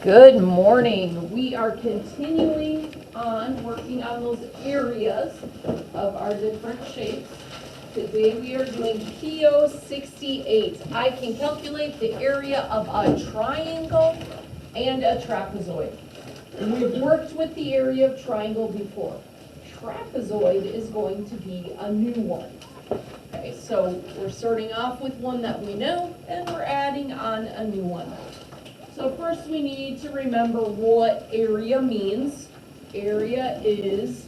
Good morning. We are continuing on working on those areas of our different shapes. Today we are doing Po68. I can calculate the area of a triangle and a trapezoid. We've worked with the area of triangle before. Trapezoid is going to be a new one. Okay, so we're starting off with one that we know and we're adding on a new one. So first we need to remember what area means. Area is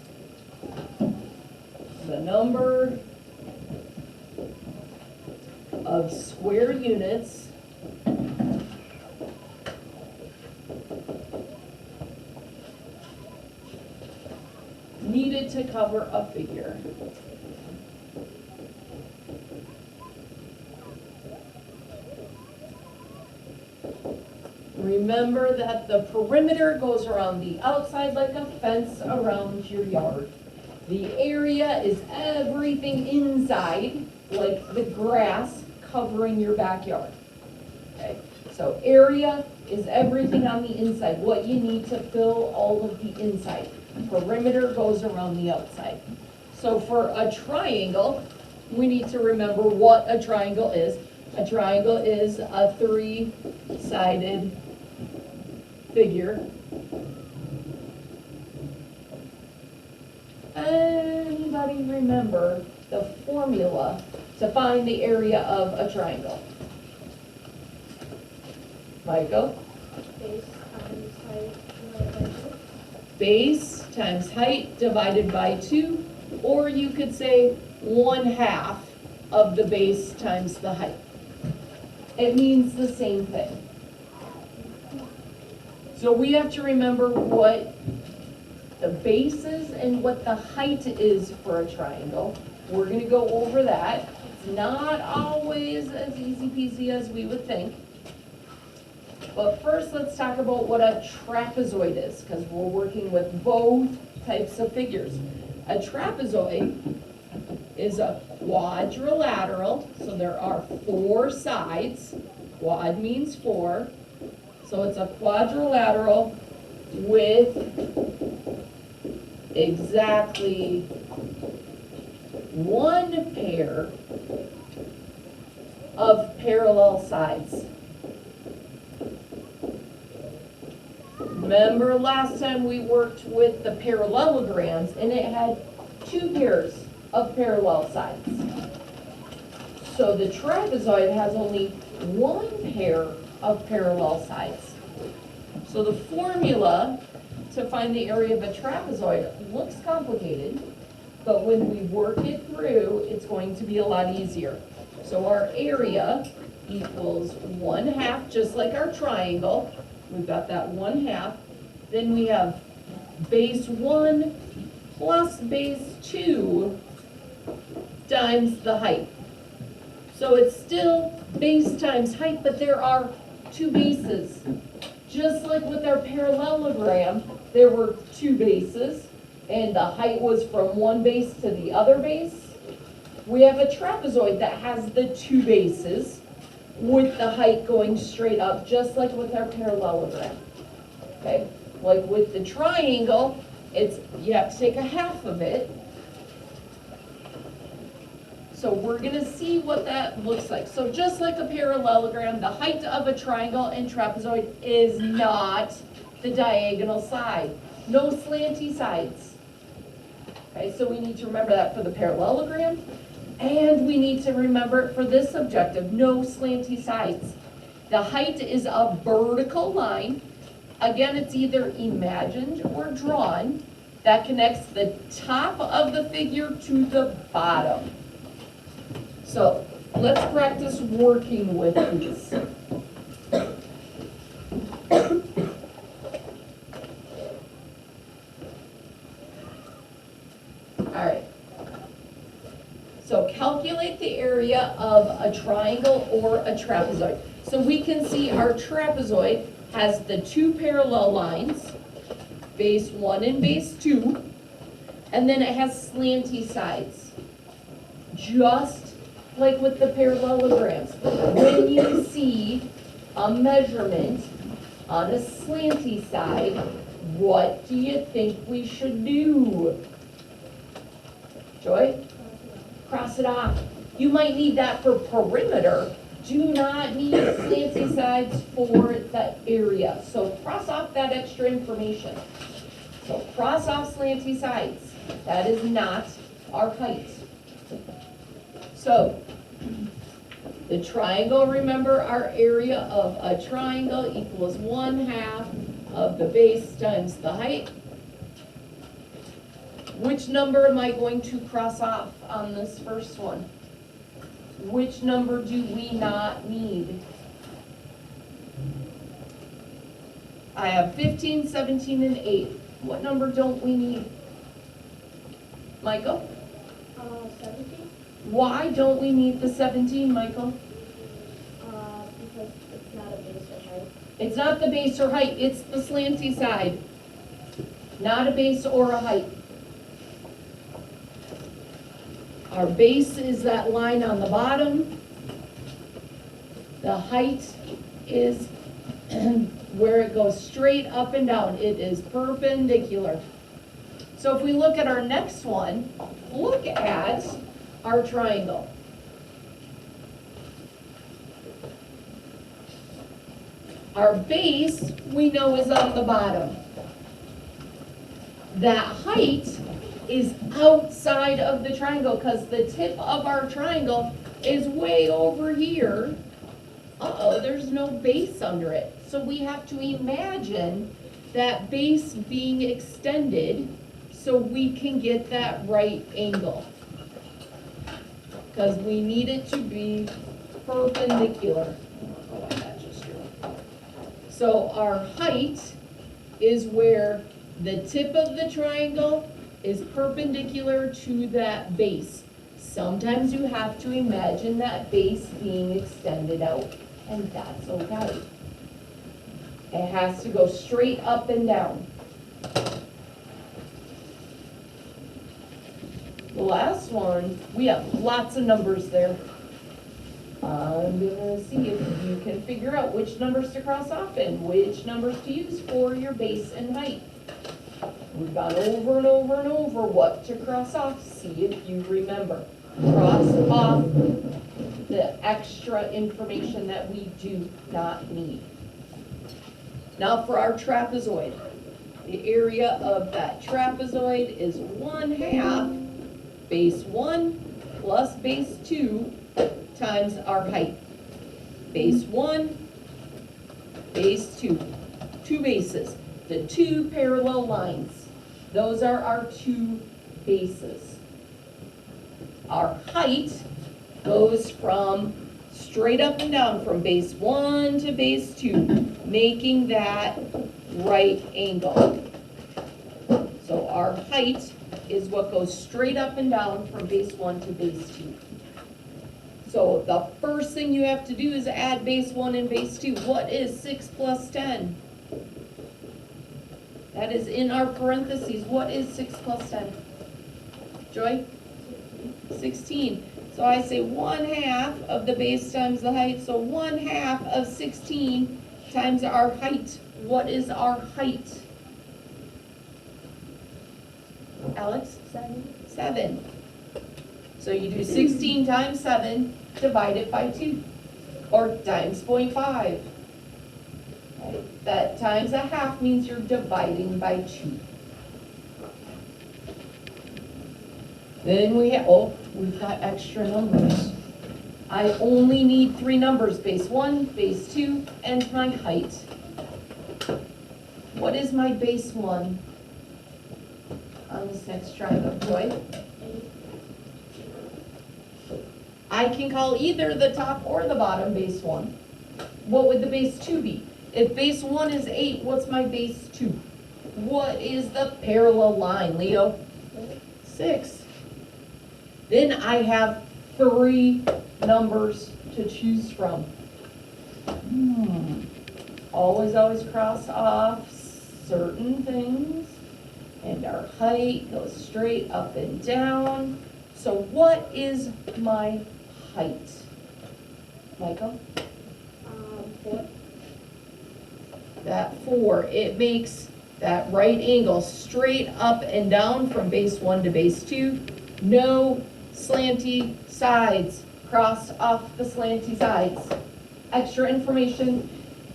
the number of square units needed to cover a figure. Remember that the perimeter goes around the outside like a fence around your yard. The area is everything inside, like the grass covering your backyard. Okay, so area is everything on the inside, what you need to fill all of the inside. Perimeter goes around the outside. So for a triangle, we need to remember what a triangle is. A triangle is a three-sided figure. Anybody remember the formula to find the area of a triangle? Michael? Base times height divided by 2, or you could say 1/2 of the base times the height. It means the same thing. So we have to remember what the base is and what the height is for a triangle. We're going to go over that. It's not always as easy peasy as we would think. But first let's talk about what a trapezoid is, because we're working with both types of figures. A trapezoid is a quadrilateral, so there are 4 sides. Quad means 4. So it's a quadrilateral with exactly 1 pair of parallel sides. Remember last time we worked with the parallelograms and it had 2 pairs of parallel sides. So the trapezoid has only 1 pair of parallel sides. So the formula to find the area of a trapezoid looks complicated, but when we work it through, it's going to be a lot easier. So our area equals 1/2, just like our triangle. We've got that 1/2. Then we have base 1 plus base 2 times the height. So it's still base times height, but there are 2 bases. Just like with our parallelogram, there were 2 bases, and the height was from one base to the other base. We have a trapezoid that has the 2 bases with the height going straight up, just like with our parallelogram. Okay, like with the triangle, you have to take 1/2 of it. So we're going to see what that looks like. So just like a parallelogram, the height of a triangle and trapezoid is not the diagonal side. No slanty sides. Okay, so we need to remember that for the parallelogram. And we need to remember it for this objective, no slanty sides. The height is a vertical line. Again, it's either imagined or drawn. That connects the top of the figure to the bottom. So let's practice working with these. All right. So calculate the area of a triangle or a trapezoid. So we can see our trapezoid has the 2 parallel lines, base 1 and base 2, and then it has slanty sides. Just like with the parallelograms, when you see a measurement On a slanty side, what do you think we should do? Joy? Cross it off. You might need that for perimeter. Do not need slanty sides for the area. So cross off that extra information. So cross off slanty sides. That is not our height. So the triangle, remember, our area of a triangle equals 1/2 of the base times the height. Which number am I going to cross off on this first one? Which number do we not need? I have 15, 17, and 8. What number don't we need? Michael? 17. Why don't we need the 17, Michael? Because it's not a base or height. It's not the base or height, it's the slanty side. Not a base or a height. Our base is that line on the bottom. The height is where it goes straight up and down. It is perpendicular. So if we look at our next one, look at our triangle. Our base, we know, is on the bottom. That height is outside of the triangle because the tip of our triangle is way over here. Uh-oh, there's no base under it. So we have to imagine that base being extended so we can get that right angle. Because we need it to be perpendicular. Oh, I got just here. So our height is where the tip of the triangle is perpendicular to that base. Sometimes you have to imagine that base being extended out, and that's okay. It has to go straight up and down. The last one, we have lots of numbers there. I'm gonna see if you can figure out which numbers to cross off and which numbers to use for your base and height. We've gone over and over and over what to cross off. See if you remember. Cross off the extra information that we do not need. Now for our trapezoid. The area of that trapezoid is 1/2 base 1 plus base 2 times our height. Base 1, base 2. Two bases. The two parallel lines. Those are our two bases. Our height goes from straight up and down from base 1 to base 2, making that right angle. So our height is what goes straight up and down from base 1 to base 2. So the first thing you have to do is add base 1 and base 2. What is 6 plus 10? That is in our parentheses. What is 6 plus 10? Joy? 16. So I say 1/2 of the base times the height. So 1/2 of 16 times our height. What is our height? Alex? 7. So you do 16 times 7, divide it by 2. Or times 0.5. Right? That times 1/2 means you're dividing by 2. Then we have, we've got extra numbers. I only need 3 numbers, base 1, base 2, and my height. What is my base 1 on this next triangle, Joy? I can call either the top or the bottom base 1. What would the base 2 be? If base 1 is 8, what's my base 2? What is the parallel line, Leo? 6. Then I have 3 numbers to choose from. Always cross off certain things. And our height goes straight up and down. So what is my height? Michael? 4. that 4, it makes that right angle straight up and down from base 1 to base 2. No slanty sides, cross off the slanty sides. Extra information,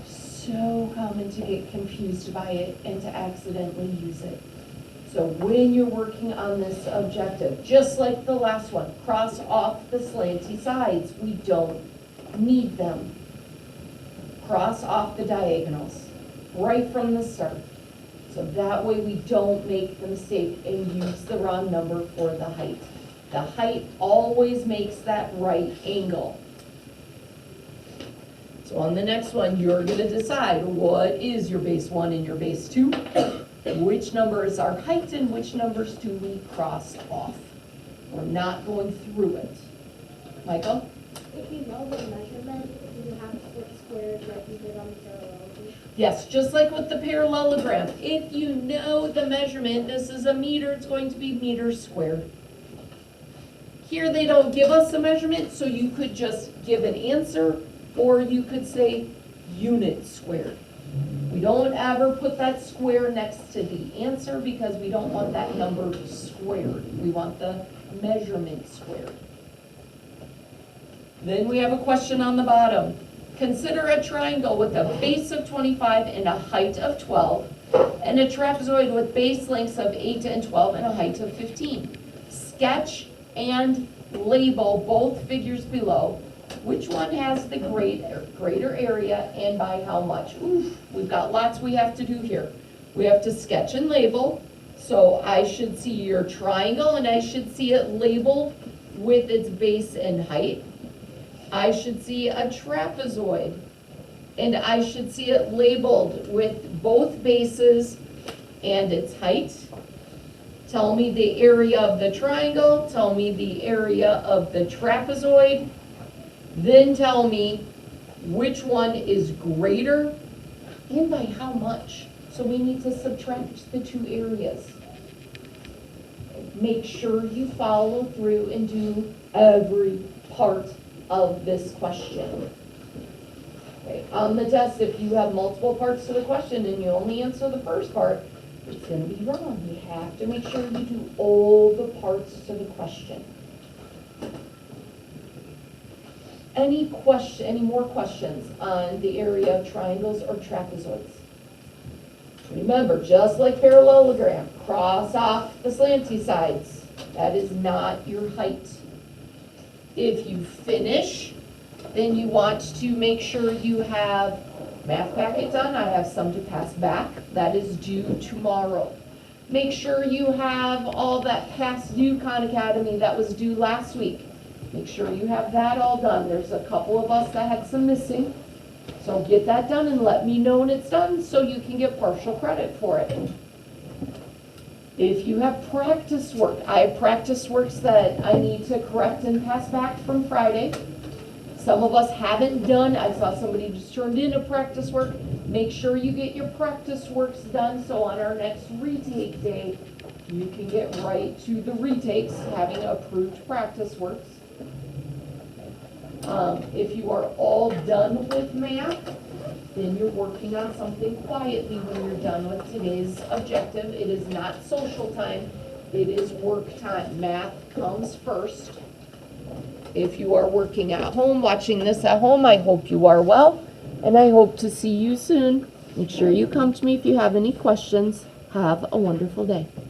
so common to get confused by it and to accidentally use it. So when you're working on this objective, just like the last one, cross off the slanty sides. We don't need them. Cross off the diagonals right from the start. So that way we don't make the mistake and use the wrong number for the height. The height always makes that right angle. So on the next one, you're going to decide what is your base 1 and your base 2. Which number is our height and which numbers do we cross off? We're not going through it. Michael? If you know the measurement, you have to flip squares like you did on the parallelogram. Yes, just like with the parallelogram. If you know the measurement, this is a meter, it's going to be meters squared. Here they don't give us a measurement, so you could just give an answer, or you could say unit squared. We don't ever put that square next to the answer because we don't want that number squared. We want the measurement squared. Then we have a question on the bottom. Consider a triangle with a base of 25 and a height of 12, and a trapezoid with base lengths of 8 and 12 and a height of 15. Sketch and label both figures below. Which one has the greater area and by how much? Oof, we've got lots we have to do here. We have to sketch and label. So I should see your triangle and I should see it labeled with its base and height. I should see a trapezoid and I should see it labeled with both bases and its height. Tell me the area of the triangle, tell me the area of the trapezoid, then tell me which one is greater and by how much. So we need to subtract the two areas. Make sure you follow through and do every part of this question. Okay. On the test, if you have multiple parts to the question and you only answer the first part, it's going to be wrong. You have to make sure you do all the parts to the question. Any more questions on the area of triangles or trapezoids? Remember, just like parallelogram, cross off the slanty sides. That is not your height. If you finish, then you want to make sure you have math packet done. I have some to pass back. That is due tomorrow. Make sure you have all that past due Khan Academy that was due last week. Make sure you have that all done. There's a couple of us that had some missing. So get that done and let me know when it's done so you can get partial credit for it. If you have practice work, I have practice works that I need to correct and pass back from Friday. Some of us haven't done. I saw somebody just turned in a practice work. Make sure you get your practice works done so on our next retake day, you can get right to the retakes, having approved practice works. If you are all done with math, then you're working on something quietly when you're done with today's objective. It is not social time, it is work time. Math comes first. If you are working at home, watching this at home, I hope you are well, and I hope to see you soon. Make sure you come to me if you have any questions. Have a wonderful day.